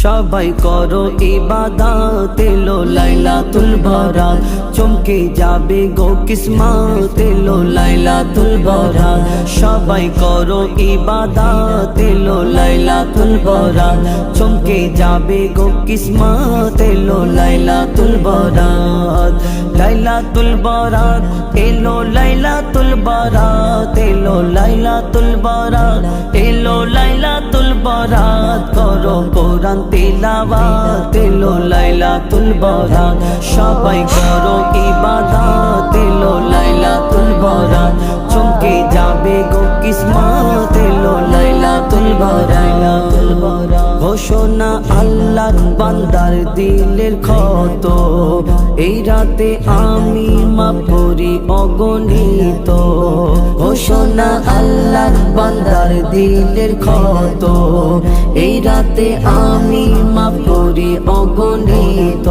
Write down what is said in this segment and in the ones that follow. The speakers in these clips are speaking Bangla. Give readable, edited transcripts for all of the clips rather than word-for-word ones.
সবাই করো ইবাদত, এলো লাইলাতুল বারাত, চমকে যাবে গো কিসমত, এলো লাইলাতুল বারাত। সবাই করো ইবাদত, এলো লাইলাতুল বারাত, চমকে যাবে গো কিসমত, এলো লাইলাতুল বারাত। লাইলাতুল বারাত এলো, লাইলাতুল বারাত এলো, লাইলাতুল বারাত এলো, লাইলাতুল বারাত। করো কোরআন তিলাওয়াত, এলো লাইলাতুল বারাত। সবাই করো ইবাদত, এলো লাইলাতুল বারাত, চমকে যাবে গো কিসমত, এলো লাইলাতুল বারাত। ঘোষণা আল্লাহর বান্দার দিলের ক্ষত, এই রাতে আমি মাফ করি অগণিত। ঘোষণা আল্লাহর বান্দার দিলের ক্ষত, এই রাতে আমি মাফ করি অগণিত।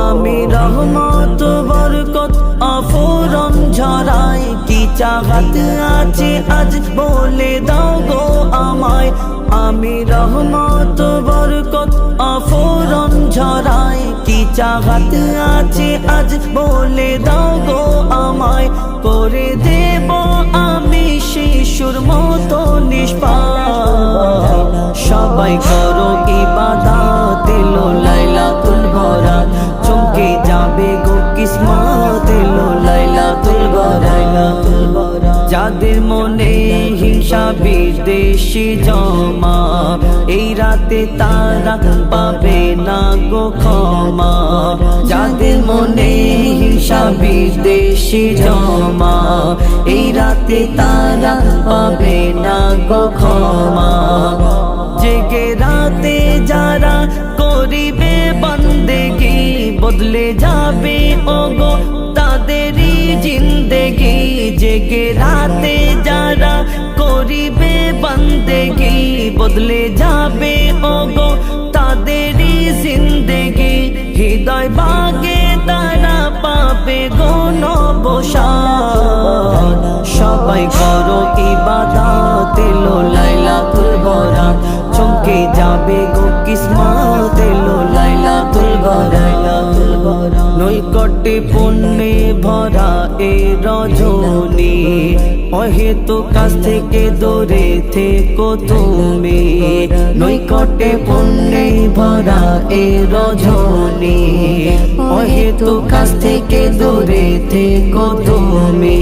আমি রহমত বরকত আফরন ঝরাই, কি চাহত আছে আজ বলে দাও গো আমায়। আমি রহমত বরকত আফরন ঝরাই, কি চাহত আছে আজ বলে দাও গো আমায়। করে দেব আমি শিশুর মতো নিষ্পাপ। সবাই করো ইবাদত, এলো লাইলাতুল বারাত, চমকে যাবে গো কিসমত, এলো লাইলাতুল বারাত। যাদের মনে হিংসা বিদ্বেষী জমা, এই রাতে তারা পাবে না গো ক্ষমা। যাদের মনে হিংসা বিদ্বেষী জমা, এই রাতে তারা পাবে না গো ক্ষমা। জেগে রাতে যারা করিবে বন্দেগি, বদলে যাবে ওগো তাদেরই জিন্দেগি। জেগে রাতে যারা করিবে বন্দেগি, বদলে যাবে ওগো তাদেরই জিন্দেগি। হৃদয় বাগে তারা পাবে গো নবসাত। সবাই করো ইবাদত, এলো লাইলাতুল বারাত, চমকে যাবে গো কিসমত, এলো লাইলাতুল বারাত। নৈকটে পুণ্যে ভরা এ রজনী, অহেতু কাছ থেকে দূরে থেকো তুমি। নৈকটে পুণ্যে ভরা এ রজনী, অহেতু কাছ থেকে দূরে থেকো তুমি।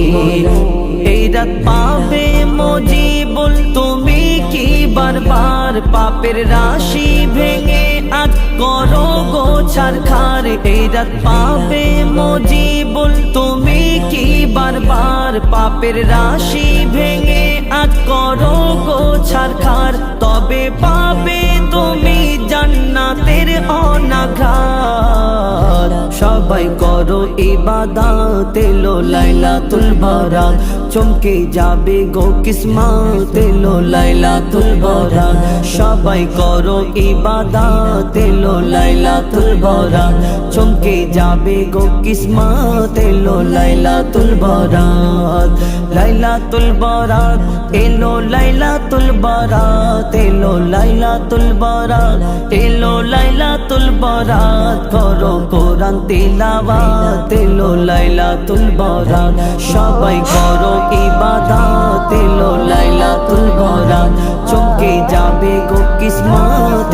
এই রাত পাবে মজিবুল তুমি কি বারবার, পাপের রাশি ভেঙে আজ করো গো ছারখার। এই রাত পাবে মজিবুল তুমি কি বারবার, পাপের রাশি ভেঙে আজ করো গো ছারখার। তবে পাবে তুমি জান্নাতের অনাঘাত। সবাই করো ইবাদত, এলো লাইলাতুল বারাত, চমকে যাবে গো কিসমত, এলো লাইলাতুল বারাত। সবাই করো ইবাদত, এলো লাইলাতুল বারাত, চমকে যাবে গো কিসমত, এলো লাইলাতুল বারাত। লাইলাতুল বারাত এলো, লাইলাতুল বারাত এলো, লাইলাতুল বারাত এলো, লাইলাতুল বারাত। করো কোরআন তিলাওয়াত, এলো লাইলাতুল বারাত। সবাই করো ইবাদত, এলো লাইলাতুল বারাত, চমকে যাবে গো কিসমত।